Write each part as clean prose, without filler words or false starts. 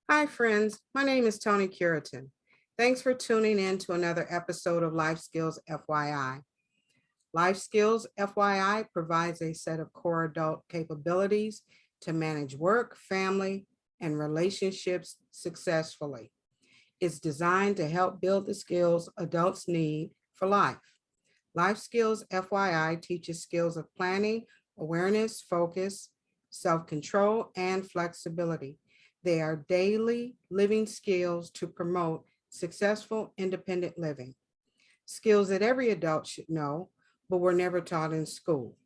Hi, friends. My name is Toni Cureton. Thanks for tuning in to another episode of Life Skills FYI. Life Skills FYI provides a set of core adult capabilities to manage work, family, and relationships successfully. It's designed to help build the skills adults need for life. Life Skills FYI teaches skills of planning, awareness, focus, self-control, and flexibility. They are daily living skills to promote successful independent living. Skills that every adult should know, but were never taught in school.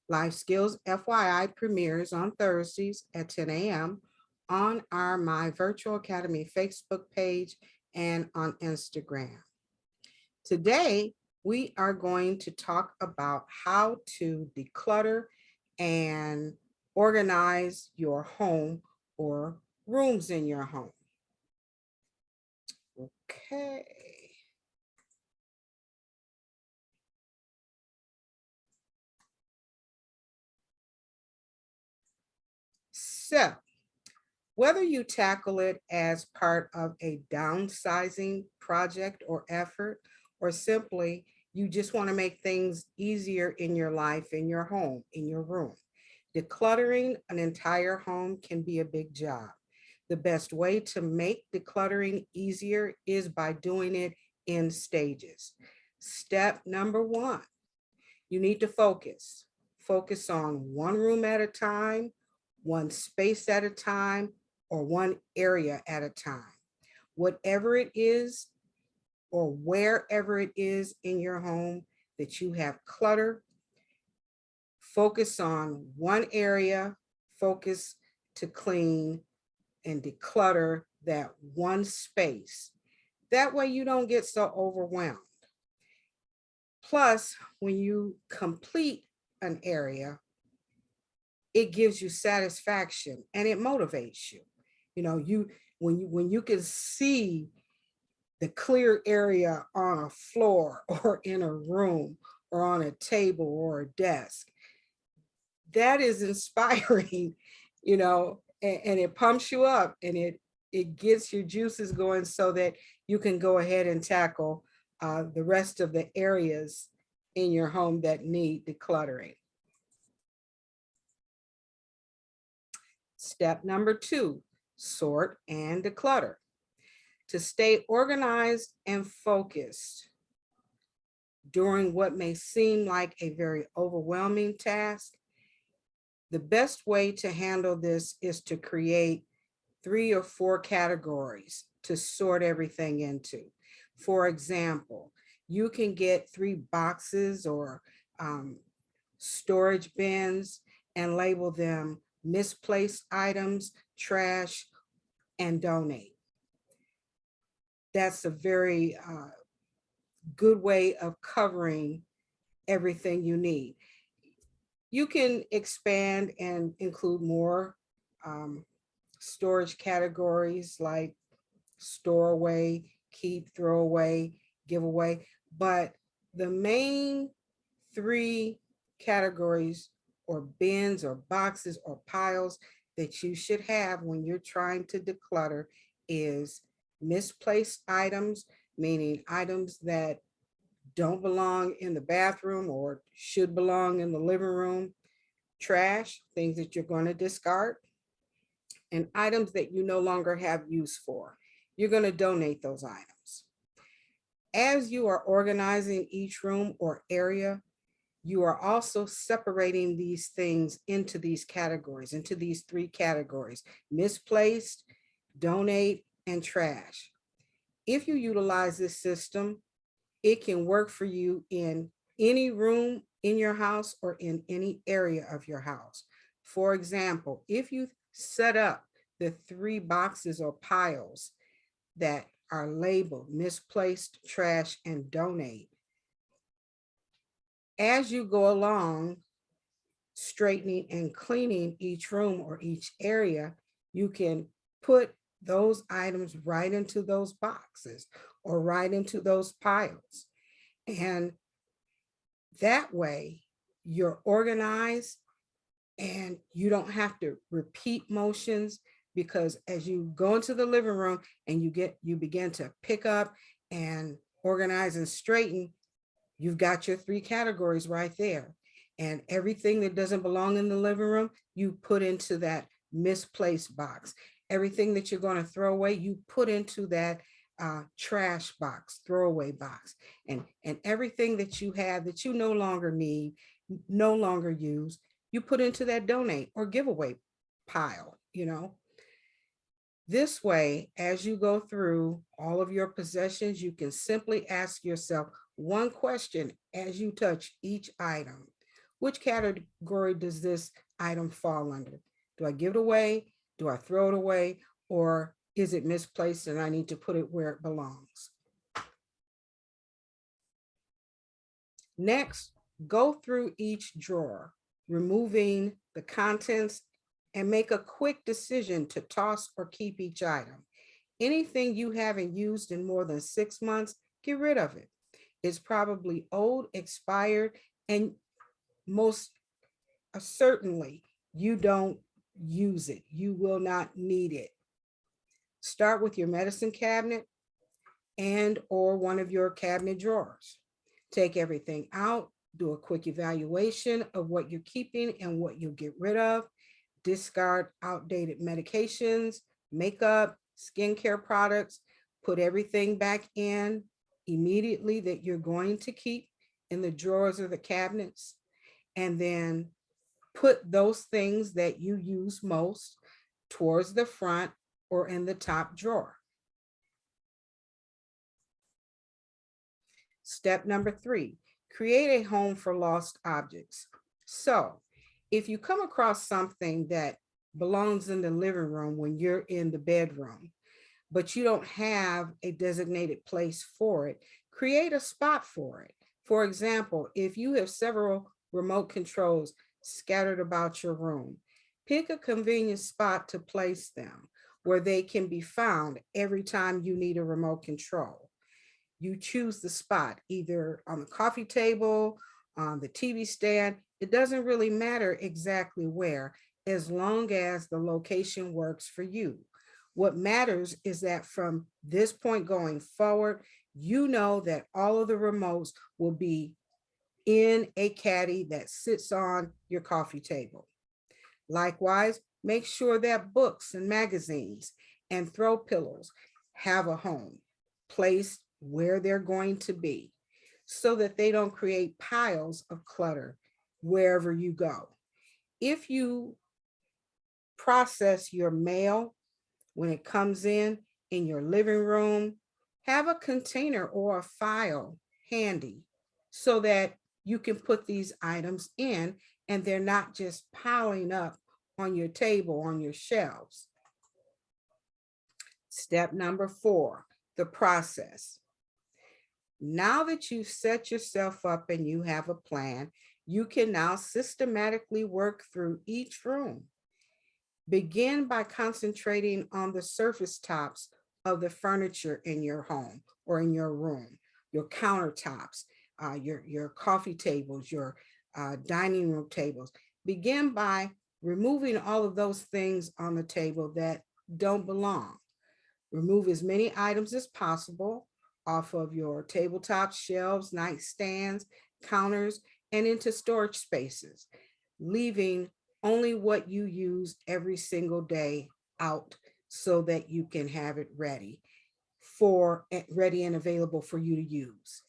Life Skills FYI premieres on Thursdays at 10 a.m. on our My Virtual Academy Facebook page and on Instagram. Today, we are going to talk about how to declutter and organize your home or rooms in your home. Okay. So, whether you tackle it as part of a downsizing project or effort, or simply you just want to make things easier in your life, in your home, in your room, decluttering an entire home can be a big job. The best way to make decluttering easier is by doing it in stages. Step number one, you need to focus. Focus on one room at a time, one space at a time, or one area at a time. Whatever it is, or wherever it is in your home that you have clutter, focus on one area, focus to clean and declutter that one space. That way you don't get so overwhelmed. Plus, when you complete an area, it gives you satisfaction and it motivates you. You know, when you can see the clear area on a floor or in a room or on a table or a desk, that is inspiring, and it pumps you up and it gets your juices going so that you can go ahead and tackle the rest of the areas in your home that need decluttering. Step number two, sort and declutter. To stay organized and focused during what may seem like a very overwhelming task, the best way to handle this is to create 3 or 4 categories to sort everything into. For example, you can get 3 boxes or storage bins and label them misplaced items, trash, and donate. That's a very good way of covering everything you need. You can expand and include more storage categories like store away, keep, throw away, give away. But the main 3 categories or bins or boxes or piles that you should have when you're trying to declutter is misplaced items, meaning items that don't belong in the bathroom or should belong in the living room, trash, things that you're going to discard, and items that you no longer have use for. You're going to donate those items. As you are organizing each room or area, you are also separating these things into these categories, into these 3 categories: misplaced, donate, and trash. If you utilize this system, it can work for you in any room in your house or in any area of your house. For example, if you set up the 3 boxes or piles that are labeled misplaced, trash, and donate, as you go along straightening and cleaning each room or each area, you can put those items right into those boxes or right into those piles. And that way you're organized and you don't have to repeat motions because as you go into the living room and you begin to pick up and organize and straighten, you've got your 3 categories right there. And everything that doesn't belong in the living room, you put into that misplaced box. Everything that you're going to throw away, you put into that trash box, throwaway box. And everything that you have that you no longer need, no longer use, you put into that donate or giveaway pile, you know. This way, as you go through all of your possessions, you can simply ask yourself one question as you touch each item. Which category does this item fall under? Do I give it away? Do I throw it away? Or is it misplaced and I need to put it where it belongs? Next, go through each drawer, removing the contents, and make a quick decision to toss or keep each item. Anything you haven't used in more than 6 months, get rid of it. It's probably old, expired, and most certainly you don't use it. You will not need it. Start with your medicine cabinet and or one of your cabinet drawers. Take everything out, do a quick evaluation of what you're keeping and what you'll get rid of. Discard outdated medications, makeup, skincare products, put everything back in immediately that you're going to keep in the drawers or the cabinets, and then put those things that you use most towards the front or in the top drawer. Step number 3, create a home for lost objects. So if you come across something that belongs in the living room when you're in the bedroom, but you don't have a designated place for it, create a spot for it. For example, if you have several remote controls scattered about your room, pick a convenient spot to place them where they can be found every time you need a remote control. You choose the spot, either on the coffee table, on the TV stand. It doesn't really matter exactly where, as long as the location works for you. What matters is that from this point going forward, you know that all of the remotes will be in a caddy that sits on your coffee table. Likewise, make sure that books and magazines and throw pillows have a home placed where they're going to be so that they don't create piles of clutter wherever you go. If you process your mail when it comes in your living room, have a container or a file handy so that you can put these items in and they're not just piling up on your table, on your shelves. Step number 4, the process. Now that you've set yourself up and you have a plan, you can now systematically work through each room. Begin by concentrating on the surface tops of the furniture in your home or in your room, your countertops, your coffee tables, your dining room tables. Begin by removing all of those things on the table that don't belong. Remove as many items as possible off of your tabletop, shelves, nightstands, counters, and into storage spaces, leaving only what you use every single day out so that you can have it ready and available for you to use.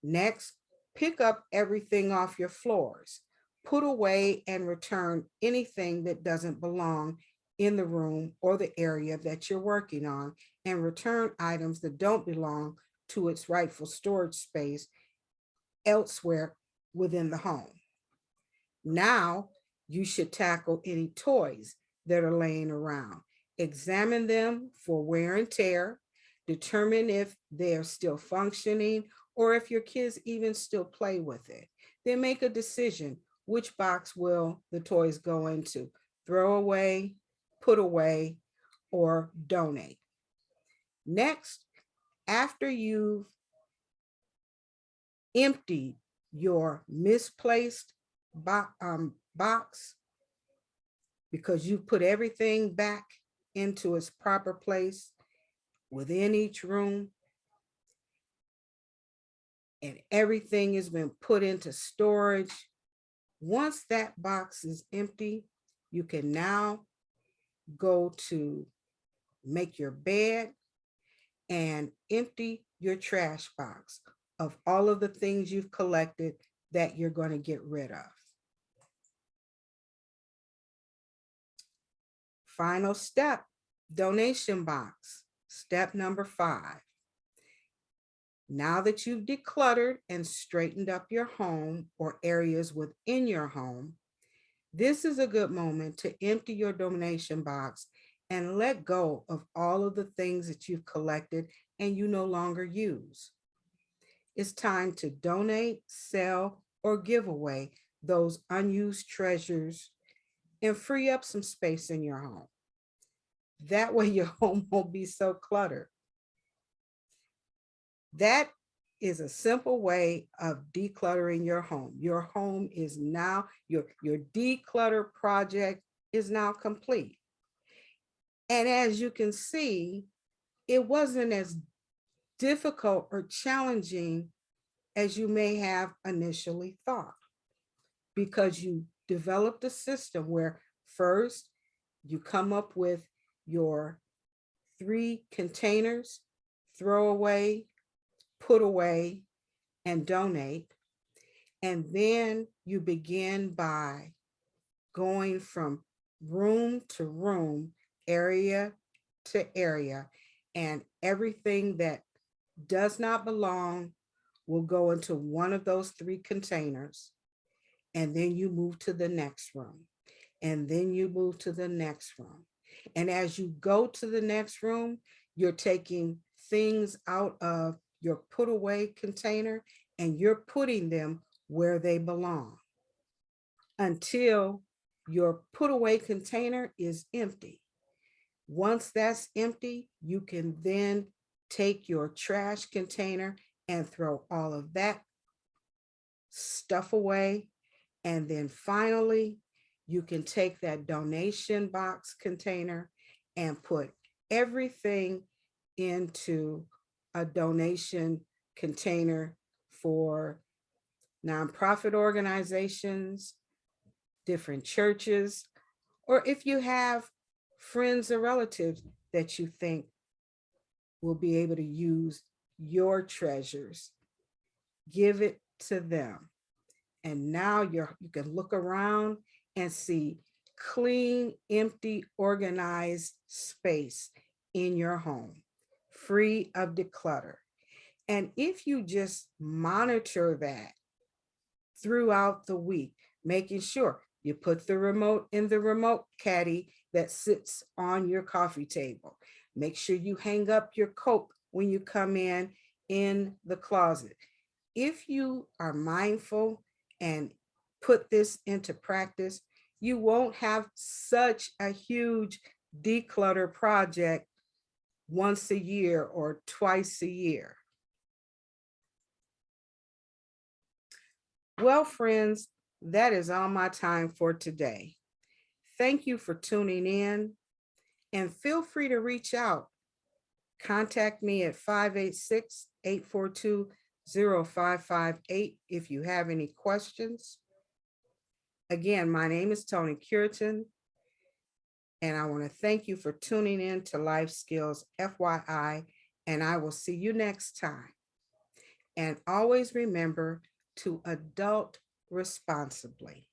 Next, pick up everything off your floors. Put away and return anything that doesn't belong in the room or the area that you're working on, and return items that don't belong to its rightful storage space elsewhere within the home. Now, you should tackle any toys that are laying around. Examine them for wear and tear, determine if they're still functioning or if your kids even still play with it. Then make a decision, which box will the toys go into? Throw away, put away, or donate. Next, after you've emptied your misplaced box, because you put everything back into its proper place within each room, and everything has been put into storage. Once that box is empty, you can now go to make your bed and empty your trash box of all of the things you've collected that you're going to get rid of. Final step, donation box. Step number 5. Now that you've decluttered and straightened up your home or areas within your home, this is a good moment to empty your donation box and let go of all of the things that you've collected and you no longer use. It's time to donate, sell, or give away those unused treasures and free up some space in your home. That way your home won't be so cluttered. That is a simple way of decluttering your home. Your home is now, your declutter project is now complete. And as you can see, it wasn't as difficult or challenging as you may have initially thought, because you developed a system where first you come up with your 3 containers: throw away, put away, and donate. And then you begin by going from room to room, area to area, and everything that does not belong will go into one of those 3 containers. And then you move to the next room, and then you move to the next room. And as you go to the next room, you're taking things out of your put away container and you're putting them where they belong until your put away container is empty. Once that's empty, you can then take your trash container and throw all of that stuff away. And then finally, you can take that donation box container and put everything into a donation container for nonprofit organizations, different churches, or if you have friends or relatives that you think will be able to use your treasures, give it to them. And now you can look around and see clean, empty, organized space in your home, free of declutter. And if you just monitor that throughout the week, making sure you put the remote in the remote caddy that sits on your coffee table. Make sure you hang up your coat when you come in the closet. If you are mindful and put this into practice, you won't have such a huge declutter project once a year or twice a year. Well, friends, that is all my time for today. Thank you for tuning in, and feel free to reach out. Contact me at 586-842-0558 if you have any questions. Again, my name is Toni Cureton, and I want to thank you for tuning in to Life Skills FYI, and I will see you next time. And always remember to adult responsibly.